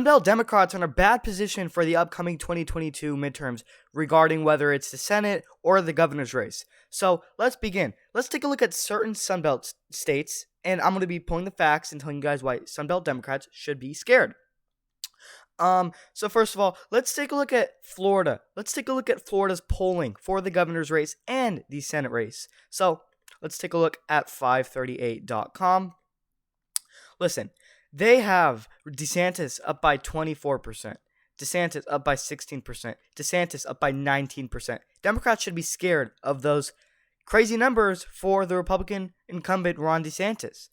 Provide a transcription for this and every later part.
Sunbelt Democrats are in a bad position for the upcoming 2022 midterms regarding whether it's the Senate or the governor's race. So let's begin. Let's take a look at certain Sunbelt states, and I'm going to be pulling the facts and telling you guys why Sunbelt Democrats should be scared. So first of all, let's take a look at Florida. Let's take a look at Florida's polling for the governor's race and the Senate race. So let's take a look at 538.com. Listen, they have DeSantis up by 24%, DeSantis up by 16%, DeSantis up by 19%. Democrats should be scared of those crazy numbers for the Republican incumbent Ron DeSantis.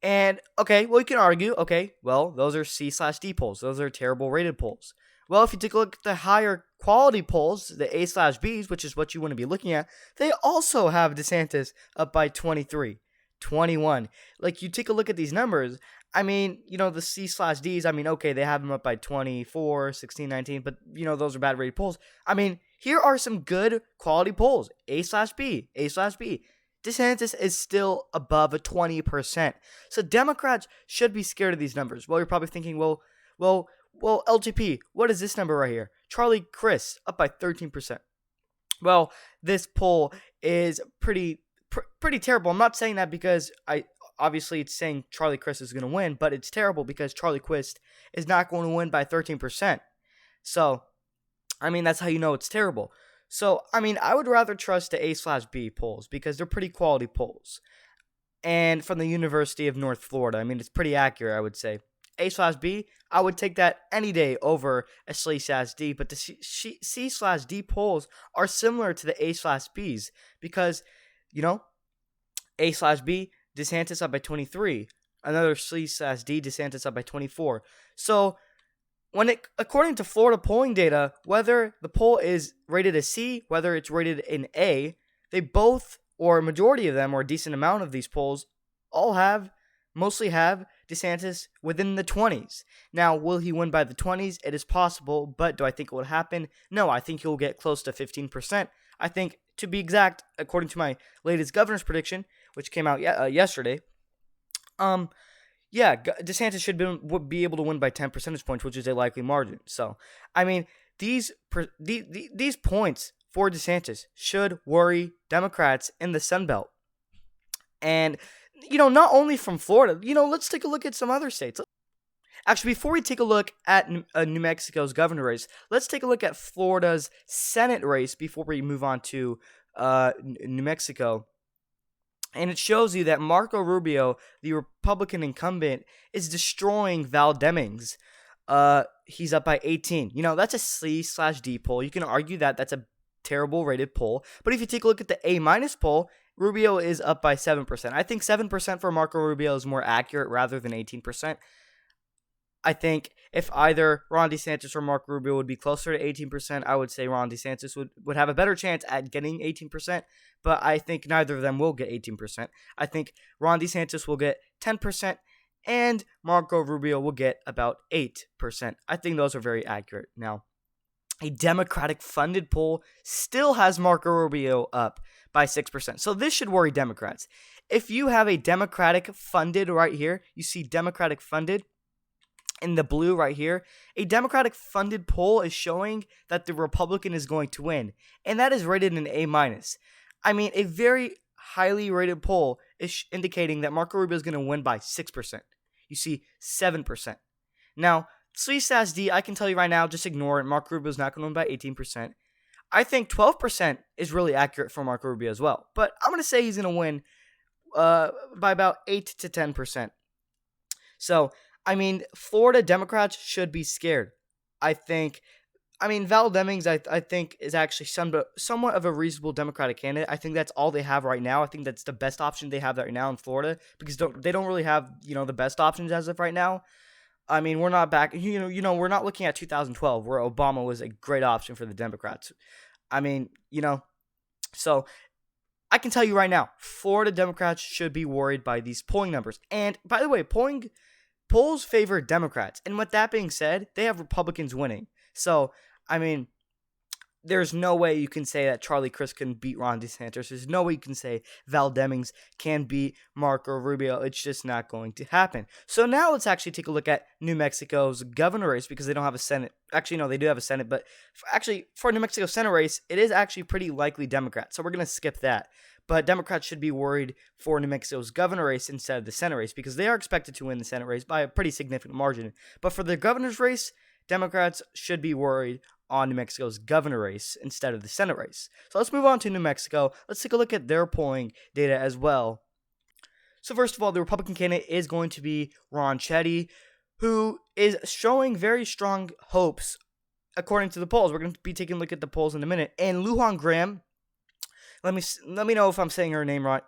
And, okay, well, you can argue, okay, well, those are C/D polls. Those are terrible rated polls. Well, if you take a look at the higher quality polls, the A/Bs, which is what you want to be looking at, they also have DeSantis up by 23, 21. Like, you take a look at these numbers, I mean, the C/Ds, I mean, okay, they have them up by 24, 16, 19, but, those are bad rated polls. I mean, here are some good quality polls. A/B, A/B. DeSantis is still above a 20%. So Democrats should be scared of these numbers. Well, you're probably thinking, well, LGP, what is this number right here? Charlie Crist up by 13%. Well, this poll is pretty terrible. I'm not saying that because obviously it's saying Charlie Crist is going to win, but it's terrible because Charlie Crist is not going to win by 13%. So, I mean, that's how you know it's terrible. So, I mean, I would rather trust the A/B polls because they're pretty quality polls. And from the University of North Florida, I mean, it's pretty accurate, I would say. A/B, I would take that any day over a C/D, but the C/D polls are similar to the A/Bs because, A/B, DeSantis up by 23, another C/D, DeSantis up by 24. So, according to Florida polling data, whether the poll is rated a C, whether it's rated an A, they both, or a majority of them, or a decent amount of these polls, mostly have DeSantis within the 20s. Now, will he win by the 20s? It is possible, but do I think it will happen? No, I think he'll get close to 15%. I think, to be exact, according to my latest governor's prediction, which came out yesterday, DeSantis would be able to win by 10 percentage points, which is a likely margin. So, I mean, these points for DeSantis should worry Democrats in the Sunbelt. And, not only from Florida, let's take a look at some other states. Actually, before we take a look at New Mexico's governor race, let's take a look at Florida's Senate race before we move on to New Mexico. And it shows you that Marco Rubio, the Republican incumbent, is destroying Val Demings. He's up by 18. That's a C/D poll. You can argue that that's a terrible rated poll. But if you take a look at the A- poll, Rubio is up by 7%. I think 7% for Marco Rubio is more accurate rather than 18%. I think if either Ron DeSantis or Marco Rubio would be closer to 18%, I would say Ron DeSantis would have a better chance at getting 18%, but I think neither of them will get 18%. I think Ron DeSantis will get 10%, and Marco Rubio will get about 8%. I think those are very accurate. Now, a Democratic-funded poll still has Marco Rubio up by 6%, so this should worry Democrats. If you have a Democratic-funded right here, you see Democratic-funded, in the blue right here, a Democratic-funded poll is showing that the Republican is going to win, and that is rated an A-. I mean, a very highly rated poll is indicating that Marco Rubio is going to win by 6%. You see 7%. Now, C/D, I can tell you right now, just ignore it. Marco Rubio is not going to win by 18%. I think 12% is really accurate for Marco Rubio as well, but I'm going to say he's going to win by about 8 to 10%. So, I mean, Florida Democrats should be scared. Val Demings, I think, is actually somewhat of a reasonable Democratic candidate. I think that's all they have right now. I think that's the best option they have right now in Florida because they don't really have, the best options as of right now. I mean, we're not back, we're not looking at 2012 where Obama was a great option for the Democrats. I mean, so I can tell you right now, Florida Democrats should be worried by these polling numbers. And by the way, polls favor Democrats, and with that being said, they have Republicans winning. So, I mean, there's no way you can say that Charlie Crist can beat Ron DeSantis. There's no way you can say Val Demings can beat Marco Rubio. It's just not going to happen. So now let's actually take a look at New Mexico's governor race, because they don't have a Senate. Actually, no, they do have a Senate, but for New Mexico Senate race, it is actually pretty likely Democrat. So we're going to skip that. But Democrats should be worried for New Mexico's governor race instead of the Senate race, because they are expected to win the Senate race by a pretty significant margin. But for the governor's race, Democrats should be worried on New Mexico's governor race instead of the Senate race. So let's move on to New Mexico. Let's take a look at their polling data as well. So first of all, the Republican candidate is going to be Ron Chetty, who is showing very strong hopes according to the polls. We're going to be taking a look at the polls in a minute. And Lujan Graham, let me know if I'm saying her name right,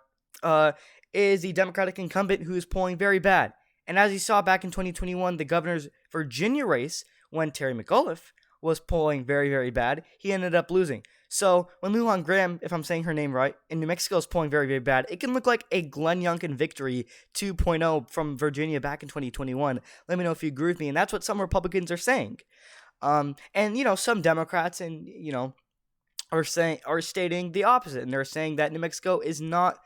is the Democratic incumbent who is polling very bad. And as you saw back in 2021, the governor's Virginia race, when Terry McAuliffe was polling very, very bad, he ended up losing. So when Lujan Graham, if I'm saying her name right, in New Mexico is polling very, very bad, it can look like a Glenn Youngkin victory 2.0 from Virginia back in 2021. Let me know if you agree with me. And that's what some Republicans are saying. And, some Democrats are stating the opposite. And they're saying that New Mexico is not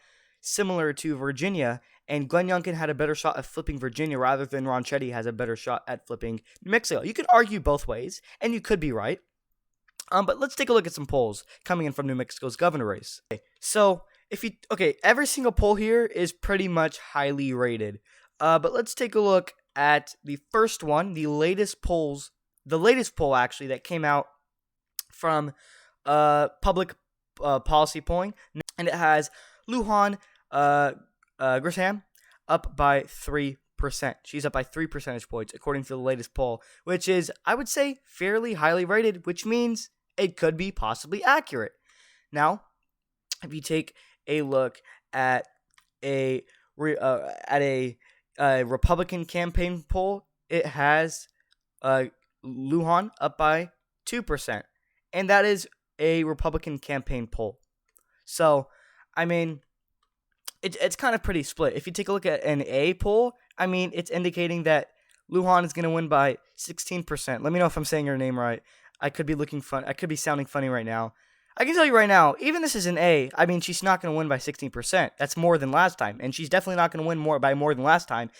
similar to Virginia, and Glenn Youngkin had a better shot at flipping Virginia rather than Ron Chetty has a better shot at flipping New Mexico. You could argue both ways, and you could be right. But let's take a look at some polls coming in from New Mexico's governor race. So every single poll here is pretty much highly rated. But let's take a look at the first one, the latest poll actually that came out from public policy polling, and it has Lujan Grisham up by 3%. She's up by 3 percentage points according to the latest poll, which is, I would say, fairly highly rated, which means it could be possibly accurate. Now, if you take a look at a Republican campaign poll, it has Lujan up by 2%, and that is a Republican campaign poll. So, I mean, it's kind of pretty split. If you take a look at an A poll, I mean, it's indicating that Lujan is going to win by 16%. Let me know if I'm saying her name right. I could be looking fun. I could be sounding funny right now. I can tell you right now, even this is an A, I mean, she's not going to win by 16%. That's more than last time. And she's definitely not going to win by more than last time,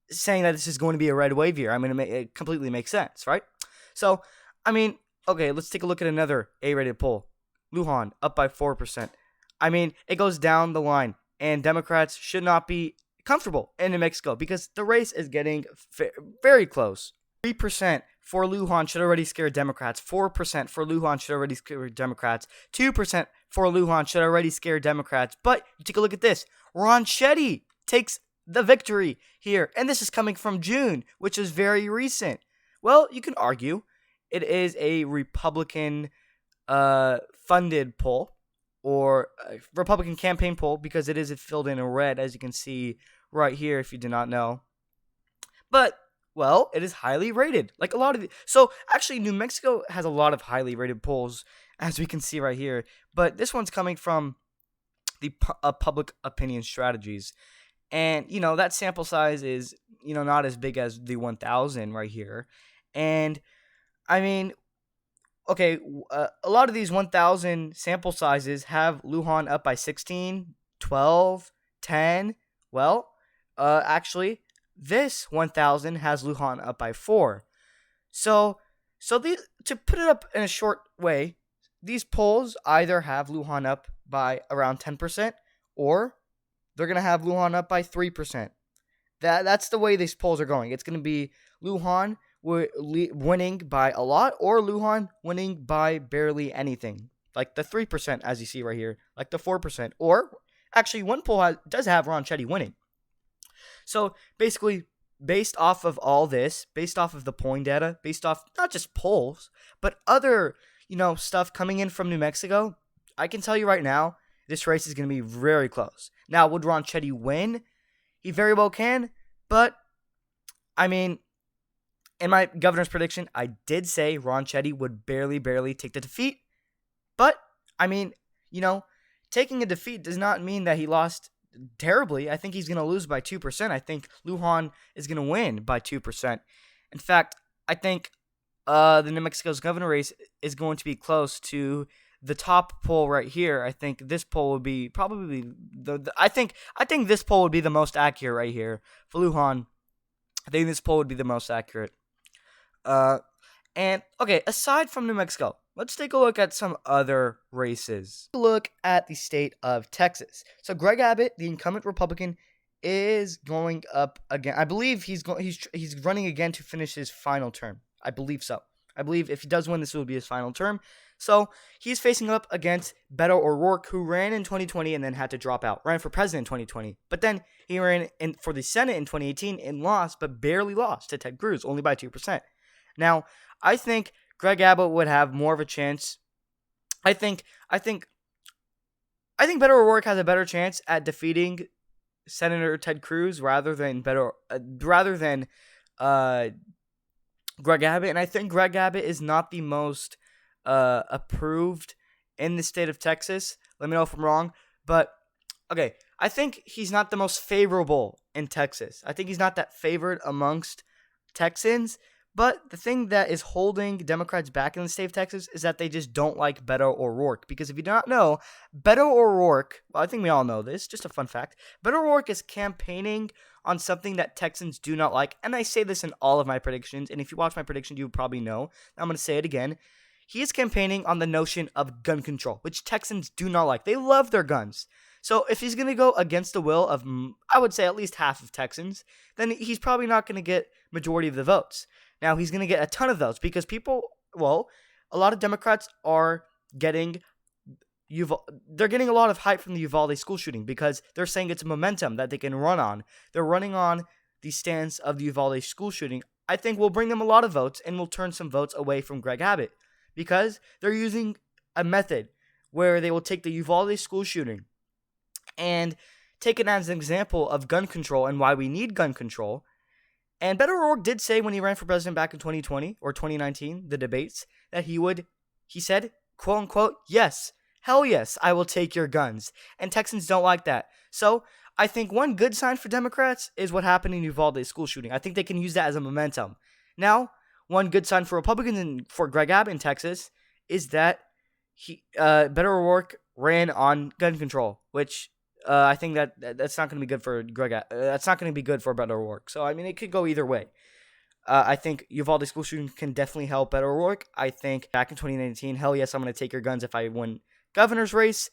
saying that this is going to be a red wave year. I mean, it completely makes sense, right? So, I mean, okay, let's take a look at another A-rated poll. Lujan up by 4%. I mean, it goes down the line. And Democrats should not be comfortable in New Mexico because the race is getting very close. 3% for Lujan should already scare Democrats. 4% for Lujan should already scare Democrats. 2% for Lujan should already scare Democrats. But you take a look at this. Ron Chetty takes the victory here. And this is coming from June, which is very recent. Well, you can argue it is a Republican funded poll, or a Republican campaign poll, because it is filled in red, as you can see right here if you did not know. But, well, it is highly rated. Like a lot of so, actually, New Mexico has a lot of highly rated polls, as we can see right here. But this one's coming from the public opinion strategies. And, that sample size is, not as big as the 1,000 right here. And, I mean, okay, a lot of these 1,000 sample sizes have Lujan up by 16, 12, 10. Well, actually, this 1,000 has Lujan up by 4. So to put it up in a short way, these polls either have Lujan up by around 10%, or they're going to have Lujan up by 3%. That's the way these polls are going. It's going to be Lujan winning by a lot, or Lujan winning by barely anything, like the 3%, as you see right here, like the 4%, or actually one poll does have Ron Chetty winning. So basically, based off of all this, based off of the polling data, based off not just polls, but other, stuff coming in from New Mexico, I can tell you right now, this race is going to be very close. Now, would Ron Chetty win? He very well can, but, I mean, in my governor's prediction, I did say Ron Chetty would barely take the defeat. But, I mean, taking a defeat does not mean that he lost terribly. I think he's going to lose by 2%. I think Lujan is going to win by 2%. In fact, I think the New Mexico's governor race is going to be close to the top poll right here. I think this poll would be probably I think this poll would be the most accurate right here for Lujan. I think this poll would be the most accurate. And okay, aside from New Mexico, let's take a look at some other races. Look at the state of Texas. So Greg Abbott, the incumbent Republican, is going up again. I believe he's running again to finish his final term. I believe so. I believe if he does win, this will be his final term. So he's facing up against Beto O'Rourke, who ran in 2020 and then had to drop out. Ran for president in 2020. But then he ran for the Senate in 2018 and lost, but barely lost to Ted Cruz, only by 2%. Now, I think Greg Abbott would have more of a chance. I think Beto O'Rourke has a better chance at defeating Senator Ted Cruz rather than Greg Abbott, and I think Greg Abbott is not the most approved in the state of Texas. Let me know if I'm wrong, but okay, I think he's not the most favorable in Texas. I think he's not that favored amongst Texans, but the thing that is holding Democrats back in the state of Texas is that they just don't like Beto O'Rourke. Because if you do not know, Beto O'Rourke, well, I think we all know this, just a fun fact, Beto O'Rourke is campaigning on something that Texans do not like, and I say this in all of my predictions, and if you watch my prediction, you probably know. I'm going to say it again. He is campaigning on the notion of gun control, which Texans do not like. They love their guns. So if he's going to go against the will of, I would say, at least half of Texans, then he's probably not going to get majority of the votes. Now, he's going to get a ton of votes because a lot of Democrats are getting they're getting a lot of hype from the Uvalde school shooting because they're saying it's a momentum that they can run on. They're running on the stance of the Uvalde school shooting. I think will bring them a lot of votes and will turn some votes away from Greg Abbott because they're using a method where they will take the Uvalde school shooting and take it as an example of gun control and why we need gun control. And Beto O'Rourke did say when he ran for president back in 2020 or 2019, the debates, that he said, quote unquote, yes, hell yes, I will take your guns. And Texans don't like that. So I think one good sign for Democrats is what happened in Uvalde school shooting. I think they can use that as a momentum. Now, one good sign for Republicans and for Greg Abbott in Texas is that Beto O'Rourke ran on gun control, which I think that's not going to be good for that's not going to be good for Beto O'Rourke. So, I mean, it could go either way. I think Uvalde school shooting can definitely help Beto O'Rourke. I think back in 2019, hell yes, I'm going to take your guns if I win governor's race,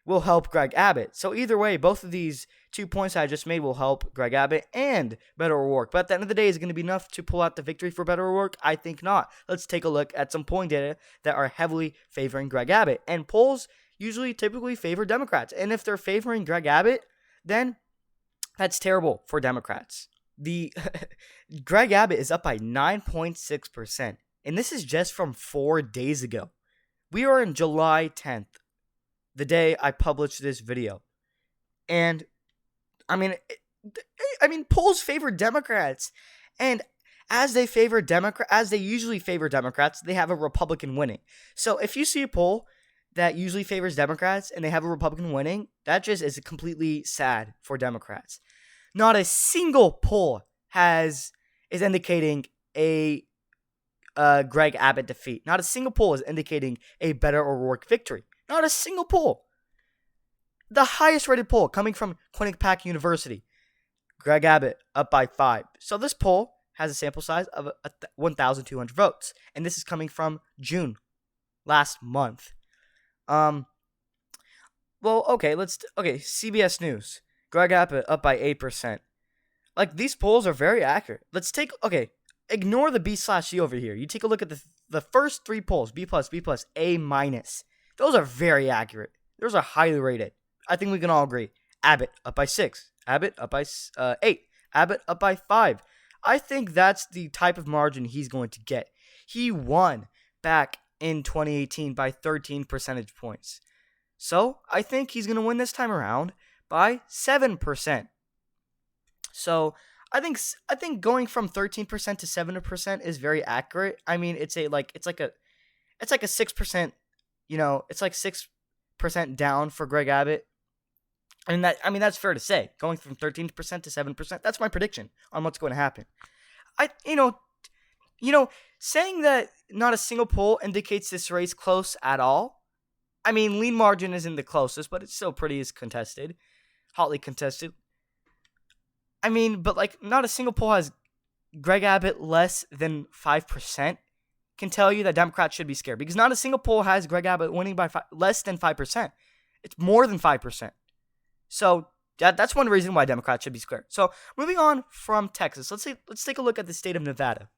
will help Greg Abbott. So, either way, both of these 2 points I just made will help Greg Abbott and Beto O'Rourke. But at the end of the day, is it going to be enough to pull out the victory for Beto O'Rourke? I think not. Let's take a look at some polling data that are heavily favoring Greg Abbott. And polls typically favor Democrats. And if they're favoring Greg Abbott, then that's terrible for Democrats. The Greg Abbott is up by 9.6%. And this is just from 4 days ago. We are in July 10th, the day I published this video. And I mean polls favor Democrats. And as they usually favor Democrats, they have a Republican winning. So if you see a poll that usually favors Democrats and they have a Republican winning, that just is completely sad for Democrats. Not a single poll is indicating a Greg Abbott defeat. Not a single poll is indicating a Beto O'Rourke victory. Not a single poll. The highest rated poll coming from Quinnipiac University, Greg Abbott up by 5. So this poll has a sample size of 1,200 votes, and this is coming from June, last month. CBS News. Greg Abbott up by 8%. Like, these polls are very accurate. Ignore the B/C over here. You take a look at the first 3 polls, B+, A-. Those are very accurate. Those are highly rated. I think we can all agree. Abbott up by 6. Abbott up by 8. Abbott up by 5. I think that's the type of margin he's going to get. He won back in 2018 by 13 percentage points. So, I think he's going to win this time around by 7%. So, I think going from 13% to 7% is very accurate. I mean, it's like a 6%, it's like 6% down for Greg Abbott. And that's fair to say. Going from 13% to 7%, that's my prediction on what's going to happen. You know, saying that not a single poll indicates this race close at all. I mean, lean margin isn't the closest, but it's still pretty is contested, hotly contested. I mean, but like not a single poll has Greg Abbott less than 5%. Can tell you that Democrats should be scared because not a single poll has Greg Abbott winning by less than 5%. It's more than 5%. So that's one reason why Democrats should be scared. So moving on from Texas, let's take a look at the state of Nevada.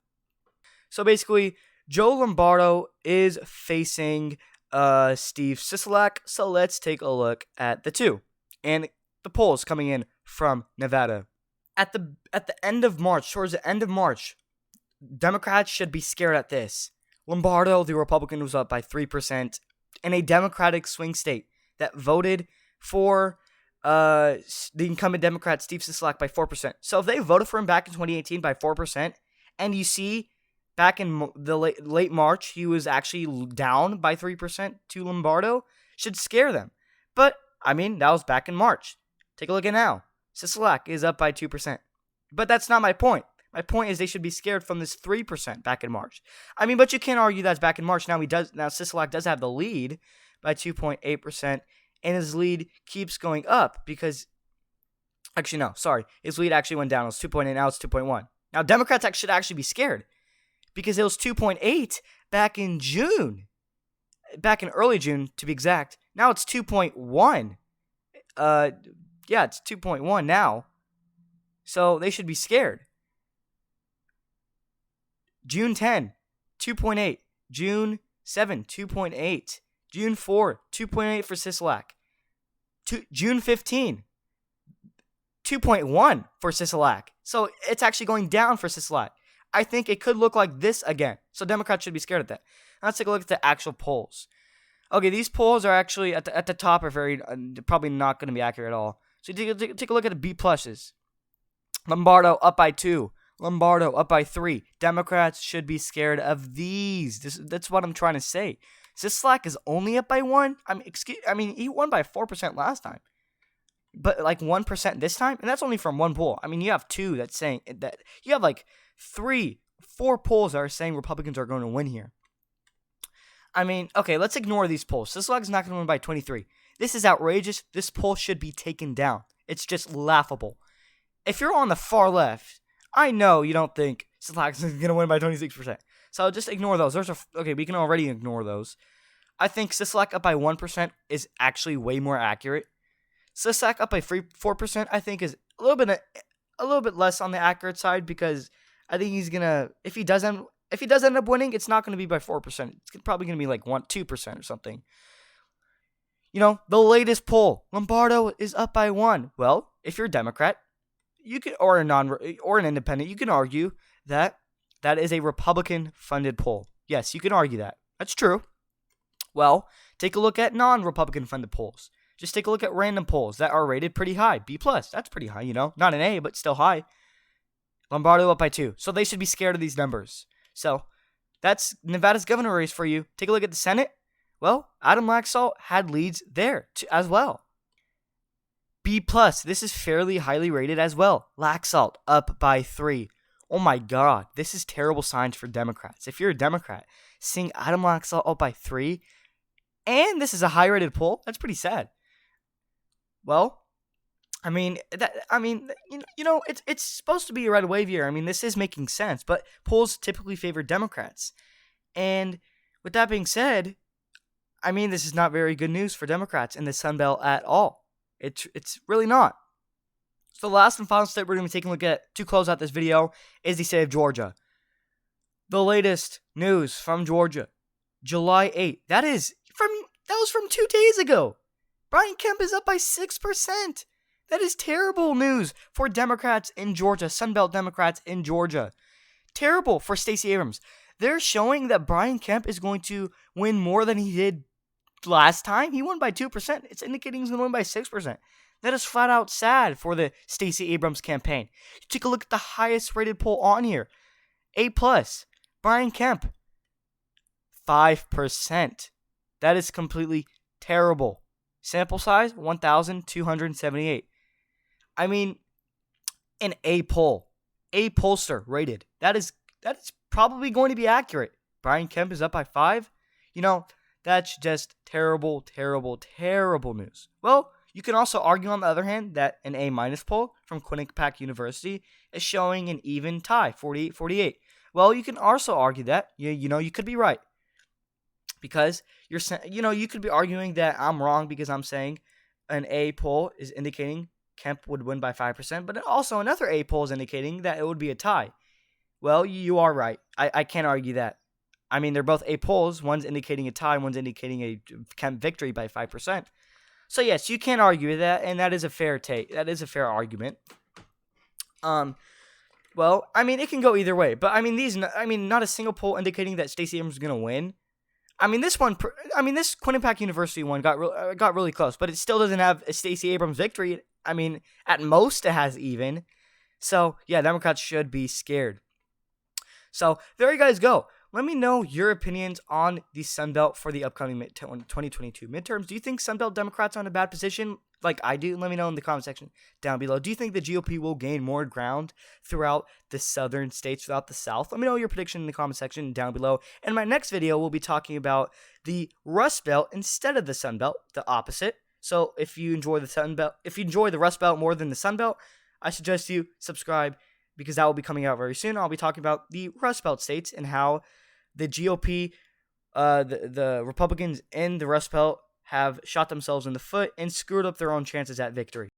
So basically, Joe Lombardo is facing Steve Sisolak. So let's take a look at the two and the polls coming in from Nevada. At the end of March, towards the end of March, Democrats should be scared at this. Lombardo, the Republican, was up by 3% in a Democratic swing state that voted for the incumbent Democrat Steve Sisolak by 4%. So if they voted for him back in 2018 by 4%, and you see back in the late March he was actually down by 3% to Lombardo, should scare them. But I mean, that was back in March. Take a look at now. Sisolak is up by 2%. But that's not my point. My point is they should be scared from this 3% back in March. I mean, but you can't argue that's back in March. Now Sisolak does have the lead by 2.8%, and his lead keeps going up because actually no, sorry. His lead actually went down. It was 2.8, now it's 2.1. Now Democrats should actually be scared because it was 2.8 back in June. Back in early June to be exact. Now it's 2.1. Yeah, it's 2.1 now. So they should be scared. June 10, 2.8. June 7, 2.8. June 4, 2.8 for Sisolak. June 15, 2.1 for Sisolak. So it's actually going down for Sisolak. I think it could look like this again. So Democrats should be scared of that. Now let's take a look at the actual polls. Okay, these polls are actually at the top are very probably not going to be accurate at all. So take a look at the B pluses. Lombardo up by 2. Lombardo up by 3. Democrats should be scared of these. That's what I'm trying to say. Sisolak is only up by 1. I mean, he won by 4% last time, but like 1% this time, and that's only from one poll. I mean, you have two that's saying that. You have like 4 polls that are saying Republicans are going to win here. I mean, okay, let's ignore these polls. Sisolak is not going to win by 23. This is outrageous. This poll should be taken down. It's just laughable. If you're on the far left, I know you don't think Sisolak is going to win by 26%. So just ignore those. Okay, we can already ignore those. I think Sisolak up by 1% is actually way more accurate. Sisolak up by 4%, I think, is a little bit less on the accurate side because I think he's gonna if he does end up winning, it's not gonna be by 4%. It's probably gonna be like 2% or something. You know, the latest poll, Lombardo is up by 1. Well, if you're a Democrat, you could or an independent, you can argue that is a Republican-funded poll. Yes, you can argue that. That's true. Well, take a look at non-Republican funded polls. Just take a look at random polls that are rated pretty high. B+, that's pretty high, you know. Not an A, but still high. Lombardo up by 2. So they should be scared of these numbers. So that's Nevada's governor race for you. Take a look at the Senate. Well, Adam Laxalt had leads there as well. B+, this is fairly highly rated as well. Laxalt up by 3. Oh my God, this is terrible signs for Democrats. If you're a Democrat, seeing Adam Laxalt up by 3, and this is a high-rated poll, that's pretty sad. Well, it's supposed to be a red wave year. I mean, this is making sense, but polls typically favor Democrats. And with that being said, I mean, this is not very good news for Democrats in the Sunbelt at all. It's really not. So the last and final state we're going to be taking a look at to close out this video is the state of Georgia. The latest news from Georgia, July 8th. That was from 2 days ago. Brian Kemp is up by 6%. That is terrible news for Democrats in Georgia, Sunbelt Democrats in Georgia. Terrible for Stacey Abrams. They're showing that Brian Kemp is going to win more than he did last time. He won by 2%. It's indicating he's going to win by 6%. That is flat out sad for the Stacey Abrams campaign. You take a look at the highest rated poll on here. A+. Brian Kemp. 5%. That is completely terrible. Sample size, 1,278. I mean, an A poll. A pollster rated. That is probably going to be accurate. Brian Kemp is up by 5. That's just terrible, terrible, terrible news. Well, you can also argue, on the other hand, that an A- poll from Quinnipiac University is showing an even tie, 48-48. Well, you can also argue that, you could be right. Because you could be arguing that I'm wrong because I'm saying an A poll is indicating Kemp would win by 5%, but also another A poll is indicating that it would be a tie. Well, you are right. I can't argue that. I mean, they're both A polls. One's indicating a tie, one's indicating a Kemp victory by 5%. So yes, you can't argue with that, and that is a fair take. That is a fair argument. Well, I mean, it can go either way, but I mean, not a single poll indicating that Stacey Abrams is going to win. This Quinnipiac University one got really close, but it still doesn't have a Stacey Abrams victory. At most it has even. So yeah, Democrats should be scared. So there you guys go. Let me know your opinions on the Sunbelt for the upcoming 2022 midterms. Do you think Sunbelt Democrats are in a bad position like I do? Let me know in the comment section down below. Do you think the GOP will gain more ground throughout the southern states, throughout the South? Let me know your prediction in the comment section down below. In my next video, we'll be talking about the Rust Belt instead of the Sunbelt, the opposite. So if you enjoy the Rust Belt more than the Sunbelt, I suggest you subscribe because that will be coming out very soon. I'll be talking about the Rust Belt states and how the GOP, the Republicans in the Rust Belt have shot themselves in the foot and screwed up their own chances at victory.